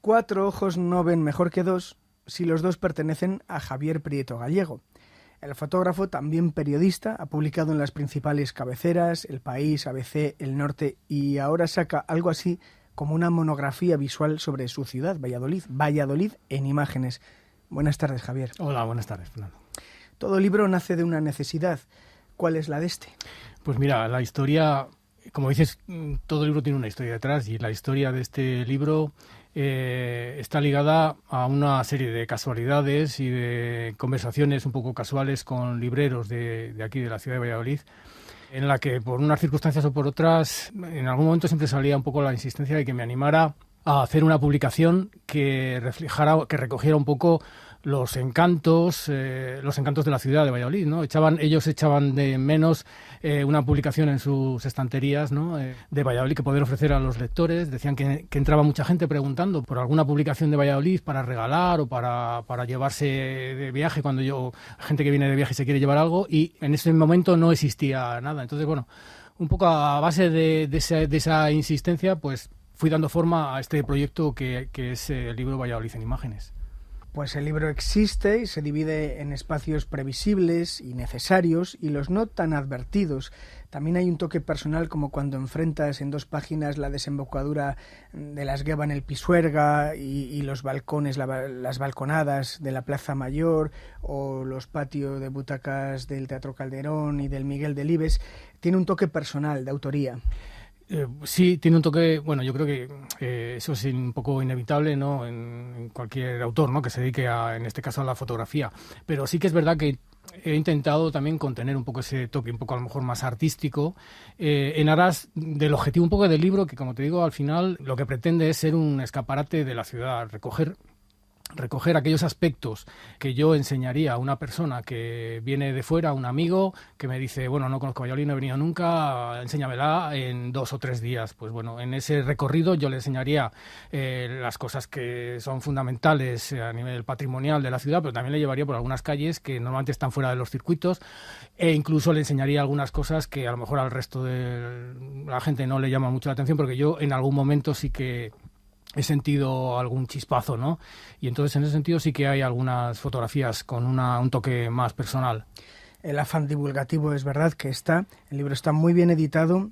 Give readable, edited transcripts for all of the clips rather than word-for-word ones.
Cuatro ojos no ven mejor que dos si los dos pertenecen a Javier Prieto Gallego. El fotógrafo, también periodista, ha publicado en las principales cabeceras, El País, ABC, El Norte, y ahora saca algo así como una monografía visual sobre su ciudad, Valladolid. Valladolid en imágenes. Buenas tardes, Javier. Hola, buenas tardes, Fernando. Todo libro nace de una necesidad. ¿Cuál es la de este? Pues mira, la historia, como dices, todo libro tiene una historia detrás, y la historia de este libro está ligada a una serie de casualidades y de conversaciones un poco casuales con libreros de aquí, de la ciudad de Valladolid, en la que por unas circunstancias o por otras, en algún momento siempre salía un poco la insistencia de que me animara a hacer una publicación que reflejara, que recogiera un poco los encantos de la ciudad de Valladolid, ¿no? Ellos echaban de menos una publicación en sus estanterías, ¿no? De Valladolid que poder ofrecer a los lectores. Decían que entraba mucha gente preguntando por alguna publicación de Valladolid para regalar o para llevarse de viaje, gente que viene de viaje y se quiere llevar algo, y en ese momento no existía nada. Entonces, bueno, un poco a base de esa insistencia, pues fui dando forma a este proyecto que es el libro Valladolid en imágenes. Pues el libro existe y se divide en espacios previsibles y necesarios y los no tan advertidos. También hay un toque personal, como cuando enfrentas en 2 páginas la desembocadura de la Esgueva en el Pisuerga y los balcones, las balconadas de la Plaza Mayor, o los patios de butacas del Teatro Calderón y del Miguel Delibes. Tiene un toque personal, de autoría. Sí, tiene un toque, bueno, yo creo que eso es un poco inevitable, ¿no? En cualquier autor, ¿no? Que se dedique en este caso a la fotografía. Pero sí que es verdad que he intentado también contener un poco ese toque, un poco a lo mejor más artístico, en aras del objetivo un poco del libro, que como te digo, al final lo que pretende es ser un escaparate de la ciudad, recoger aquellos aspectos que yo enseñaría a una persona que viene de fuera, un amigo que me dice, bueno, no conozco Valladolid, no he venido nunca, enséñamela en 2 o 3 días. Pues bueno, en ese recorrido yo le enseñaría las cosas que son fundamentales a nivel patrimonial de la ciudad, pero también le llevaría por algunas calles que normalmente están fuera de los circuitos, e incluso le enseñaría algunas cosas que a lo mejor al resto de la gente no le llama mucho la atención, porque yo en algún momento sí que he sentido algún chispazo, ¿no? Y entonces en ese sentido sí que hay algunas fotografías con un toque más personal. El afán divulgativo es verdad que está. El libro está muy bien editado.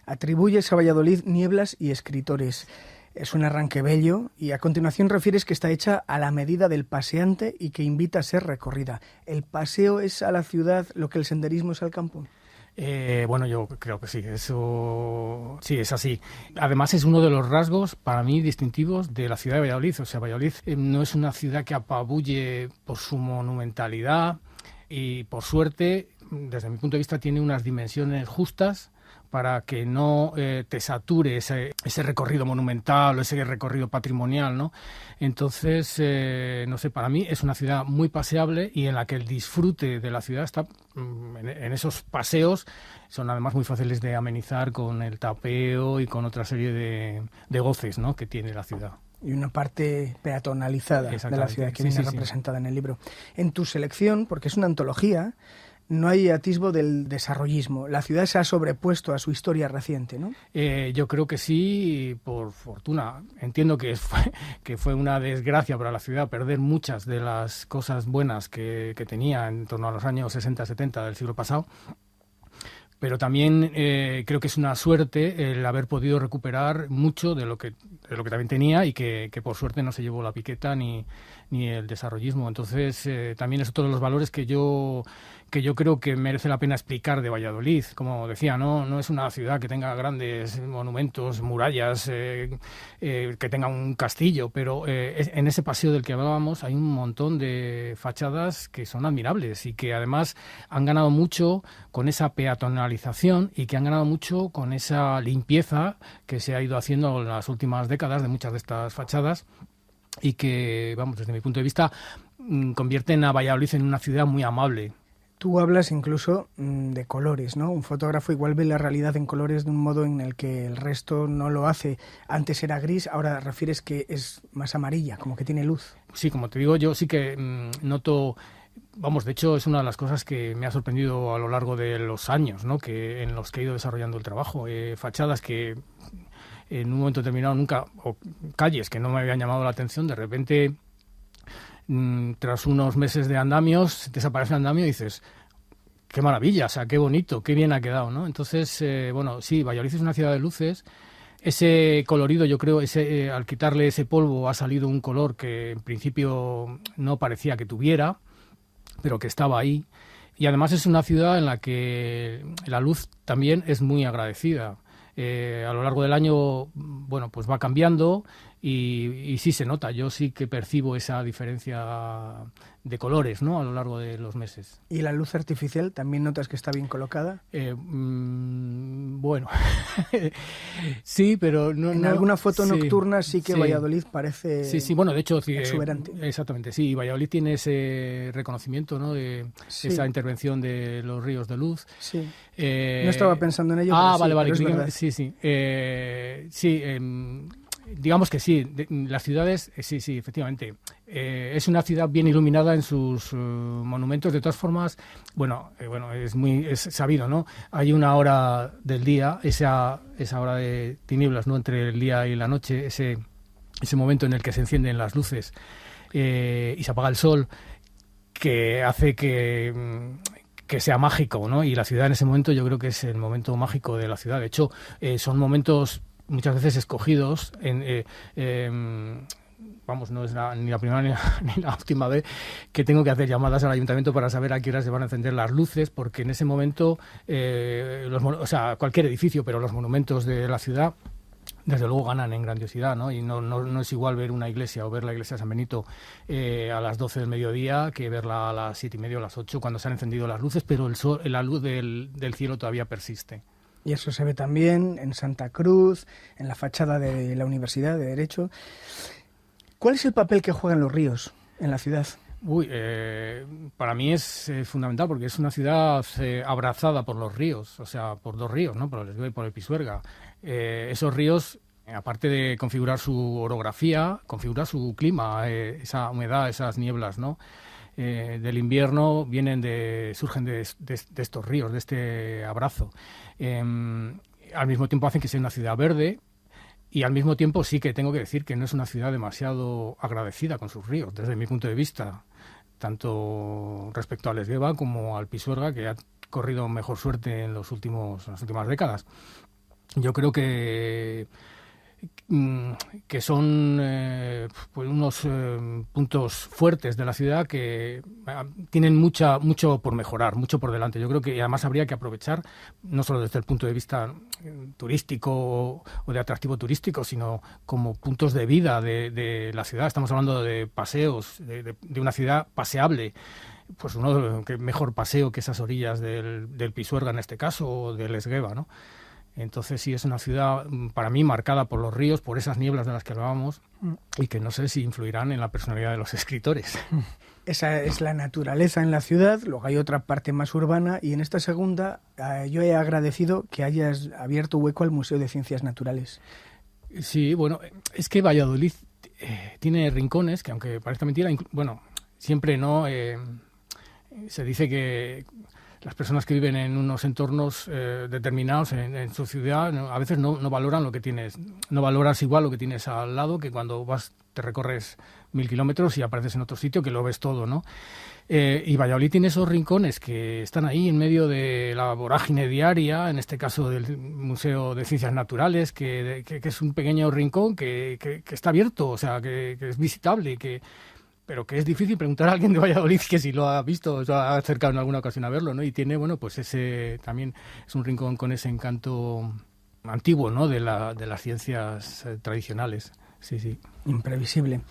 Atribuyes a Valladolid nieblas y escritores. Es un arranque bello, y a continuación refieres que está hecha a la medida del paseante y que invita a ser recorrida. ¿El paseo es a la ciudad lo que el senderismo es al campo? Bueno, yo creo que sí, eso sí es así. Además es uno de los rasgos para mí distintivos de la ciudad de Valladolid. O sea, Valladolid no es una ciudad que apabulle por su monumentalidad, y por suerte, desde mi punto de vista, tiene unas dimensiones justas para que no te sature ese recorrido monumental o ese recorrido patrimonial, ¿no? Entonces, no sé, para mí es una ciudad muy paseable, y en la que el disfrute de la ciudad está en esos paseos. Son además muy fáciles de amenizar con el tapeo y con otra serie de goces, ¿no?, que tiene la ciudad. Y una parte peatonalizada de la ciudad que viene representada en el libro. En tu selección, porque es una antología, no hay atisbo del desarrollismo. La ciudad se ha sobrepuesto a su historia reciente, ¿no? Yo creo que sí, por fortuna. Entiendo que fue una desgracia para la ciudad perder muchas de las cosas buenas que tenía en torno a los años 60-70 del siglo pasado. Pero también creo que es una suerte el haber podido recuperar mucho de lo que también tenía, y que por suerte no se llevó la piqueta ni el desarrollismo. Entonces también es otro de los valores que yo creo que merece la pena explicar de Valladolid. Como decía, no es una ciudad que tenga grandes monumentos, murallas, que tenga un castillo, pero en ese paseo del que hablábamos hay un montón de fachadas que son admirables, y que además han ganado mucho con esa peatonalización, y que han ganado mucho con esa limpieza que se ha ido haciendo en las últimas décadas de muchas de estas fachadas, y que, vamos, desde mi punto de vista, convierten a Valladolid en una ciudad muy amable. Tú hablas incluso de colores, ¿no? Un fotógrafo igual ve la realidad en colores de un modo en el que el resto no lo hace. Antes era gris, ahora refieres que es más amarilla, como que tiene luz. Sí, como te digo, yo sí que noto... Vamos, de hecho, es una de las cosas que me ha sorprendido a lo largo de los años, ¿no?, en los que he ido desarrollando el trabajo. Fachadas que en un momento determinado nunca, o calles que no me habían llamado la atención, de repente, tras unos meses de andamios, desaparece el andamio y dices, qué maravilla, o sea, qué bonito, qué bien ha quedado, ¿no? Entonces, bueno, sí, Valladolid es una ciudad de luces. Ese colorido, yo creo, al quitarle ese polvo ha salido un color que en principio no parecía que tuviera, pero que estaba ahí. Y además es una ciudad en la que la luz también es muy agradecida. A lo largo del año, bueno, pues va cambiando y sí se nota. Yo sí que percibo esa diferencia de colores, ¿no?, a lo largo de los meses. ¿Y la luz artificial también notas que está bien colocada? Bueno, sí, pero no... En alguna foto nocturna sí que Valladolid parece sí, bueno, de hecho... exuberante. Exactamente, sí, Valladolid tiene ese reconocimiento, ¿no?, de esa intervención de los ríos de luz. Sí, no estaba pensando en ello, pero vale, pero es verdad. Sí, digamos que sí, las ciudades, sí, efectivamente. Es una ciudad bien iluminada en sus monumentos. De todas formas, bueno, es sabido, ¿no? Hay una hora del día, esa hora de tinieblas, ¿no?, entre el día y la noche, ese momento en el que se encienden las luces y se apaga el sol, que hace que sea mágico, ¿no? Y la ciudad en ese momento yo creo que es el momento mágico de la ciudad. De hecho, son momentos muchas veces escogidos vamos, no es ni la primera ni la última vez que tengo que hacer llamadas al ayuntamiento para saber a qué horas se van a encender las luces, porque en ese momento, cualquier edificio, pero los monumentos de la ciudad, desde luego ganan en grandiosidad, ¿no? Y no es igual ver una iglesia o ver la iglesia de San Benito a las 12 del mediodía que verla a las 7:30 o las 8 cuando se han encendido las luces, pero la luz del cielo todavía persiste. Y eso se ve también en Santa Cruz, en la fachada de la Universidad de Derecho. ¿Cuál es el papel que juegan los ríos en la ciudad? Para mí es fundamental, porque es una ciudad abrazada por los ríos, o sea, por dos ríos, ¿no?, por el Esgueva y por el Pisuerga. Esos ríos, aparte de configurar su orografía, configuran su clima, esa humedad, esas nieblas, ¿no?, del invierno surgen de estos ríos, de este abrazo. Al mismo tiempo hacen que sea una ciudad verde, y al mismo tiempo sí que tengo que decir que no es una ciudad demasiado agradecida con sus ríos, desde mi punto de vista, tanto respecto al Esgueva como al Pisuerga, que ha corrido mejor suerte en las últimas décadas. Yo creo que son pues unos puntos fuertes de la ciudad que tienen mucho por mejorar, mucho por delante. Yo creo que además habría que aprovechar, no solo desde el punto de vista turístico o de atractivo turístico, sino como puntos de vida de la ciudad. Estamos hablando de paseos, de una ciudad paseable. Pues que mejor paseo que esas orillas del Pisuerga en este caso, o del Esgueva, ¿no? Entonces sí, es una ciudad para mí marcada por los ríos, por esas nieblas de las que hablábamos, y que no sé si influirán en la personalidad de los escritores. Esa es la naturaleza en la ciudad. Luego hay otra parte más urbana, y en esta segunda yo he agradecido que hayas abierto hueco al Museo de Ciencias Naturales. Sí, bueno, es que Valladolid tiene rincones que, aunque parezca mentira, siempre no se dice que las personas que viven en unos entornos determinados en su ciudad a veces no valoran lo que tienes, no valoras igual lo que tienes al lado, que cuando te recorres 1000 kilómetros y apareces en otro sitio que lo ves todo, ¿no? Y Valladolid tiene esos rincones que están ahí en medio de la vorágine diaria, en este caso del Museo de Ciencias Naturales, que es un pequeño rincón que está abierto, o sea, que es visitable, pero que es difícil preguntar a alguien de Valladolid que si lo ha visto o se ha acercado en alguna ocasión a verlo, ¿no? Y tiene, pues ese también es un rincón con ese encanto antiguo, ¿no?, de las ciencias tradicionales. Sí. Imprevisible.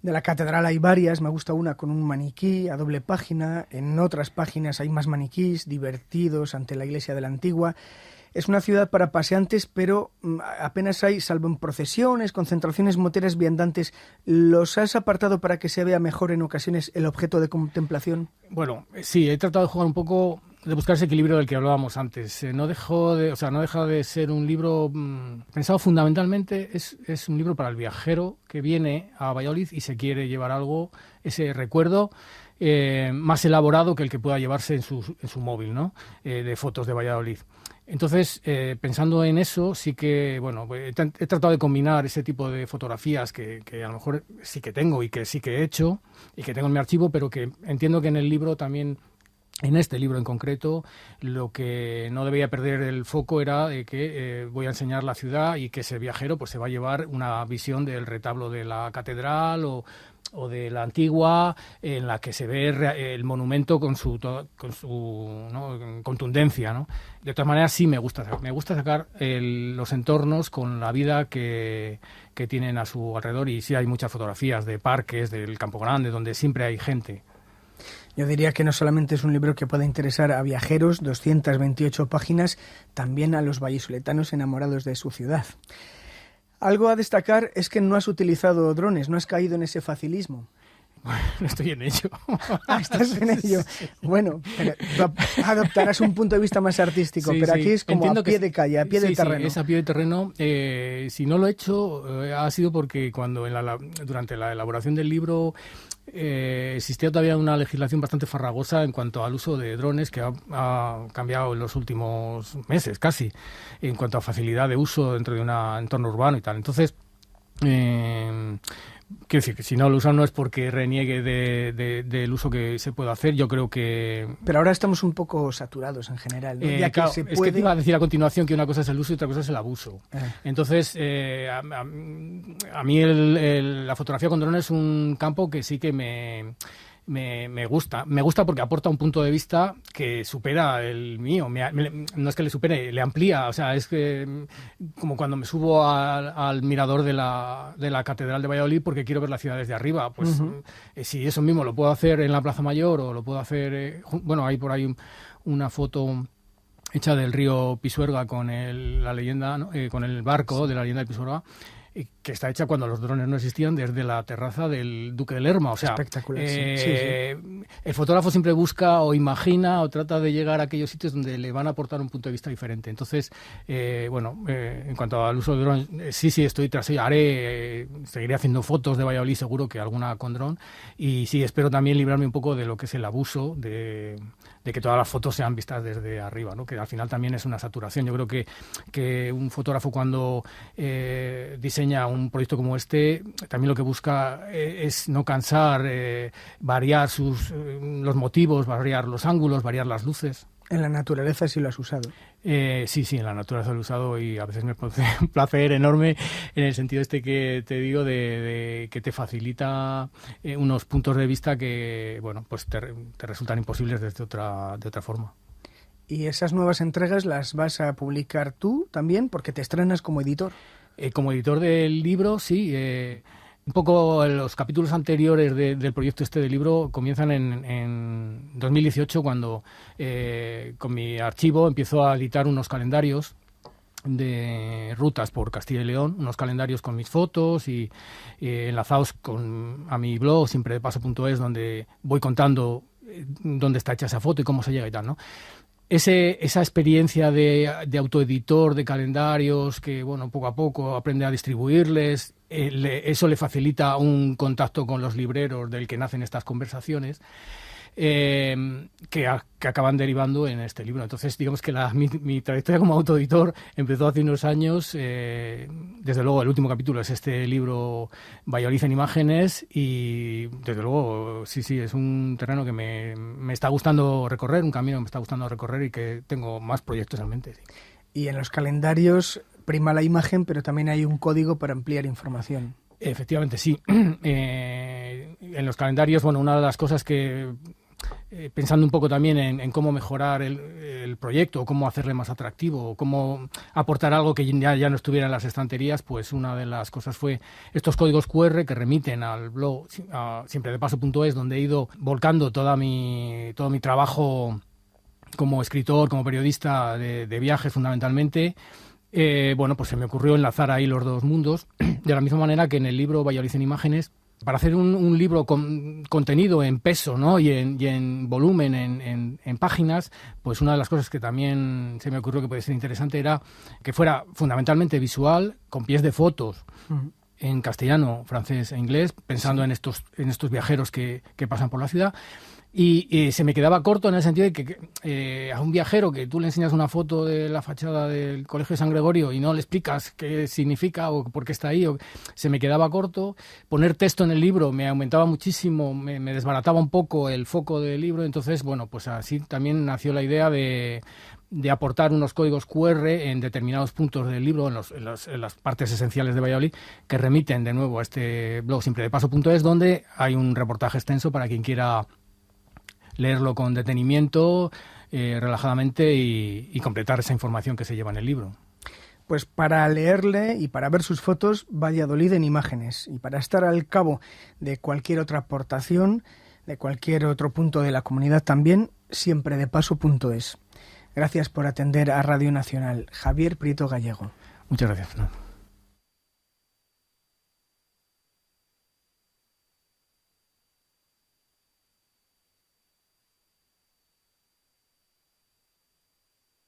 De la catedral hay varias, me gusta una con un maniquí a doble página, en otras páginas hay más maniquís divertidos ante la iglesia de la Antigua. Es una ciudad para paseantes, pero apenas hay, salvo en procesiones, concentraciones moteras viandantes. ¿Los has apartado para que se vea mejor en ocasiones el objeto de contemplación? Bueno, sí, he tratado de jugar un poco buscar ese equilibrio del que hablábamos antes. No deja de ser un libro pensado fundamentalmente, es un libro para el viajero que viene a Valladolid y se quiere llevar algo, ese recuerdo más elaborado que el que pueda llevarse en su móvil, ¿no? De fotos de Valladolid. Entonces, pensando en eso, sí que, bueno, he tratado de combinar ese tipo de fotografías que a lo mejor sí que tengo y que sí que he hecho y que tengo en mi archivo, pero que entiendo que en el libro también, en este libro en concreto, lo que no debía perder el foco era de que voy a enseñar la ciudad y que ese viajero pues se va a llevar una visión del retablo de la catedral o de la Antigua, en la que se ve el monumento con su ¿no? contundencia, ¿no? De todas maneras, sí me gusta sacar los entornos con la vida que tienen a su alrededor, y sí hay muchas fotografías de parques, del Campo Grande, donde siempre hay gente. Yo diría que no solamente es un libro que pueda interesar a viajeros, 228 páginas, también a los vallisoletanos enamorados de su ciudad. Algo a destacar es que no has utilizado drones, no has caído en ese facilismo. Bueno, estoy en ello. Estás en ello. Bueno, pero tú adoptarás un punto de vista más artístico, pero aquí es como a pie de calle, a pie de terreno. Sí, es a pie de terreno. Si no lo he hecho, ha sido porque cuando durante la elaboración del libro existía todavía una legislación bastante farragosa en cuanto al uso de drones, que ha cambiado en los últimos meses casi, en cuanto a facilidad de uso dentro de un entorno urbano y tal. Entonces, quiero decir que si no lo usan no es porque reniegue del uso que se puede hacer. Yo creo que... Pero ahora estamos un poco saturados en general, ¿no? Ya claro, que es que te iba a decir a continuación que una cosa es el uso y otra cosa es el abuso. Entonces, a mí la fotografía con drones es un campo que sí que me gusta. Me gusta porque aporta un punto de vista que supera el mío. No es que le supere, le amplía. O sea, es que como cuando me subo al mirador de la Catedral de Valladolid porque quiero ver la ciudad desde arriba. Pues si eso mismo lo puedo hacer en la Plaza Mayor o lo puedo hacer... bueno, hay por ahí una foto hecha del río Pisuerga con la leyenda, ¿no? Con el barco de la leyenda de Pisuerga, que está hecha cuando los drones no existían, desde la terraza del Duque de Lerma. O sea, espectacular. Sí. El fotógrafo siempre busca o imagina o trata de llegar a aquellos sitios donde le van a aportar un punto de vista diferente. Entonces, en cuanto al uso de drones, sí, estoy tras ello. Seguiré haciendo fotos de Valladolid, seguro que alguna con dron. Y sí, espero también librarme un poco de lo que es el abuso de que todas las fotos sean vistas desde arriba, ¿no? Que al final también es una saturación. Yo creo que un fotógrafo cuando diseña un proyecto como este, también lo que busca es no cansar, variar los motivos, variar los ángulos, variar las luces. En la naturaleza sí lo has usado. Sí, en la naturaleza lo he usado y a veces me produce un placer enorme en el sentido que te digo de que te facilita unos puntos de vista que, bueno, pues te resultan imposibles de otra forma. ¿Y esas nuevas entregas las vas a publicar tú también? Porque te estrenas como editor. Como editor del libro, sí. Un poco los capítulos anteriores del proyecto del libro comienzan en 2018, cuando con mi archivo empiezo a editar unos calendarios de rutas por Castilla y León, unos calendarios con mis fotos y enlazados a mi blog, siempredepaso.es, donde voy contando dónde está hecha esa foto y cómo se llega y tal, ¿no? Esa experiencia de autoeditor, de calendarios, que bueno, poco a poco aprende a distribuirles, eso le facilita un contacto con los libreros del que nacen estas conversaciones, que acaban derivando en este libro. Entonces, digamos que mi trayectoria como autoeditor empezó hace unos años. Desde luego, el último capítulo es este libro Valladolid en imágenes y, desde luego, sí, es un terreno que me está gustando recorrer, un camino que me está gustando recorrer y que tengo más proyectos en mente. Sí. Y en los calendarios prima la imagen, pero también hay un código para ampliar información. Efectivamente, sí. En los calendarios, bueno, una de las cosas que... pensando un poco también en cómo mejorar el proyecto, cómo hacerle más atractivo, cómo aportar algo que ya no estuviera en las estanterías, pues una de las cosas fue estos códigos QR que remiten al blog siempredepaso.es, donde he ido volcando todo mi trabajo como escritor, como periodista de viajes fundamentalmente. Pues se me ocurrió enlazar ahí los dos mundos, de la misma manera que en el libro Valladolid en imágenes Para hacer un libro con contenido en peso, ¿no? y en volumen, en páginas, pues una de las cosas que también se me ocurrió que puede ser interesante era que fuera fundamentalmente visual, con pies de fotos, en castellano, francés e inglés, pensando en estos viajeros que pasan por la ciudad. Y se me quedaba corto en el sentido de que a un viajero que tú le enseñas una foto de la fachada del Colegio de San Gregorio y no le explicas qué significa o por qué está ahí, se me quedaba corto. Poner texto en el libro me aumentaba muchísimo, me desbarataba un poco el foco del libro. Entonces, bueno, pues así también nació la idea de aportar unos códigos QR en determinados puntos del libro, en las partes esenciales de Valladolid, que remiten de nuevo a este blog siempredepaso.es, donde hay un reportaje extenso para quien quiera leerlo con detenimiento, relajadamente y completar esa información que se lleva en el libro. Pues para leerle y para ver sus fotos, Valladolid en imágenes, y para estar al cabo de cualquier otra aportación, de cualquier otro punto de la comunidad también, siempredepaso.es. Gracias por atender a Radio Nacional. Javier Prieto Gallego. Muchas gracias, Fernando.